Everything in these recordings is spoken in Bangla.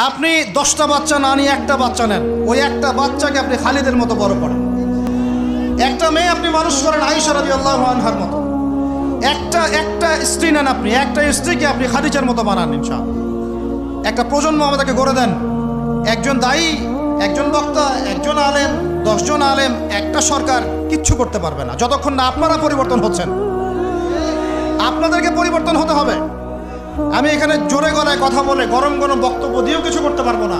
আপনি 10টা বাচ্চা না নিয়ে একটা বাচ্চা নেন, ওই একটা বাচ্চাকে আপনি খালিদের মতো বড় করেন। একটা মেয়ে আপনি মানুষ করেন আয়েশা রাদিয়াল্লাহু আনহার মতো। একটা স্ত্রী নেন, আপনি একটা স্ত্রীকে আপনি খাদিজার মতো বানান ইনশাআল্লাহ। একটা প্রজন্ম আমাদেরকে গড়ে দেন। একজন দায়ী, একজন বক্তা, একজন আলেম, 10 জন আলেম, একটা সরকার কিচ্ছু করতে পারবে না যতক্ষণ না আপনারা পরিবর্তন হচ্ছেন। আপনাদেরকে পরিবর্তন হতে হবে। আমি এখানে জোরে গলায় কথা বলে গরম গরম বক্তব্য দিয়েও কিছু করতে পারবো না।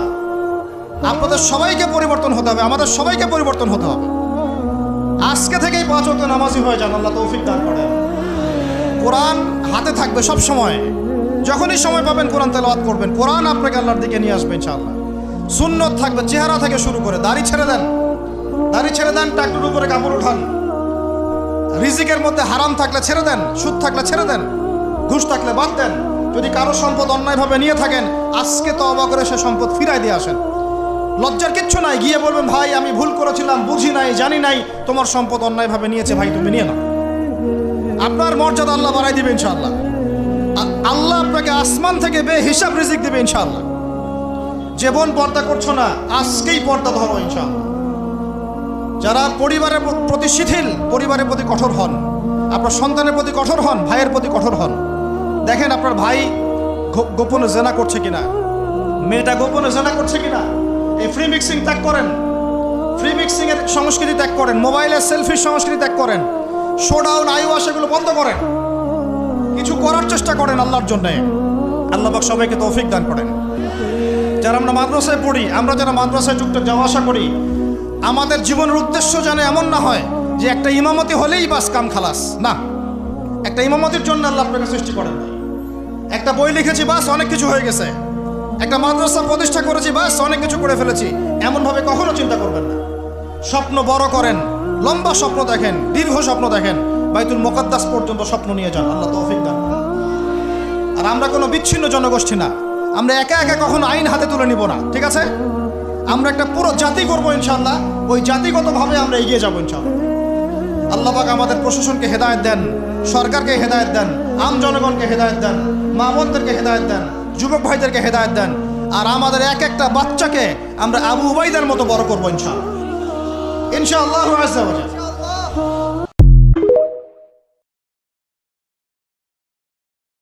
আপনাদের সবাইকে পরিবর্তন হতে হবে, আমাদের সবাইকে পরিবর্তন হতে হবে। আজকে থেকেই 5 ওয়াক্ত নামাজি হয়ে যান, আল্লাহ তৌফিক দান করেন। কোরআন হাতে থাকবে সব সময়, যখনই সময় পাবেন কোরআন তেলাওয়াত করবেন। কোরআন আপনাকে আল্লাহর দিকে নিয়ে আসবে ইনশাআল্লাহ। সুন্নত থাকবে চেহারা থেকে শুরু করে, দাড়ি ছেড়ে দেন, টাকটুর উপরে কাপড় উঠান। রিজিকের মধ্যে হারাম থাকলে ছেড়ে দেন, সুদ থাকলে ছেড়ে দেন, ঘুষ থাকলে বাদ দেন। যদি কারো সম্পদ অন্যায়ভাবে নিয়ে থাকেন, আজকে তওবা করে সে সম্পদ ফিরাই দিয়ে আসেন। লজ্জার কিচ্ছু নাই, গিয়ে বলবেন ভাই আমি ভুল করেছিলাম, বুঝি নাই, জানি নাই, তোমার সম্পদ অন্যায়ভাবে নিয়েছে, ভাই তুমি নিয়ে নাও। আপনার মর্যাদা আল্লাহ বাড়াই দিবে ইনশাআল্লাহ। আল্লাহ আপনাকে আসমান থেকে বেহিসাব রিজিক দিবে ইনশাআল্লাহ। যে বোন পর্দা করছো না, আজকেই পর্দা ধরো ইনশাআল্লাহ। যারা পরিবারের প্রতি শিথিল, পরিবারের প্রতি কঠোর হন, আপনার সন্তানের প্রতি কঠোর হন, ভাইয়ের প্রতি কঠোর হন। দেখেন আপনার ভাই গোপনে জেনা করছে কিনা, মেয়েটা গোপনে জেনা করছে কিনা। এই ফ্রি মিক্সিং ত্যাগ করেন, ফ্রি মিক্সিং এর সংস্কৃতি ত্যাগ করেন, মোবাইলের সেলফির সংস্কৃতি ত্যাগ করেন, শোডাউন আইওয়াশ এগুলো বন্ধ করেন, কিছু করার চেষ্টা করেন আল্লাহর জন্য। আল্লাহ পাক সবাইকে তৌফিক দান করেন। যারা আমরা মাদ্রাসায় পড়ি, আমরা যারা মাদ্রাসায় টুকটাক যাওয়া আসা করি, আমাদের জীবনের উদ্দেশ্য যেন এমন না হয় যে একটা ইমামতি হলেই বাস কাম খালাস। না, একটা ইমামতির জন্য আল্লাহ আপনাকে সৃষ্টি করেন। একটা বই লিখেছি বাস অনেক কিছু হয়ে গেছে, একটা মাদ্রাসা প্রতিষ্ঠা করেছি বাস অনেক কিছু করে ফেলেছি, এমনভাবে কখনো চিন্তা করবেন না। স্বপ্ন বড় করেন, লম্বা স্বপ্ন দেখেন, দীর্ঘ স্বপ্ন দেখেন, বাইতুল মুকাদ্দাস পর্যন্ত স্বপ্ন নিয়ে যান, আল্লাহ তৌফিক দান। আর আমরা কোনো বিচ্ছিন্ন জনগোষ্ঠী না, আমরা একা একা কখনো আইন হাতে তুলে নিব না, ঠিক আছে? আমরা একটা পুরো জাতি করবো ইনশাআল্লাহ, ওই জাতিগতভাবে আমরা এগিয়ে যাবো ইনশাআল্লাহ। আল্লাহ পাক আমাদের প্রশাসনকে হেদায়েত দেন, সরকারকে হেদায়েত দেন, আম জনগণকে হেদায়েত দেন, মা বোনদেরকে হেদায়েত দেন, যুবক ভাইদেরকে হেদায়েত দেন। আর আমাদের এক একটা বাচ্চাকে আমরা আবু উবাইদার মতো বড় করবো ইনশাআল্লাহ, ইনশাআল্লাহু আযজা ওয়া জাল্লা।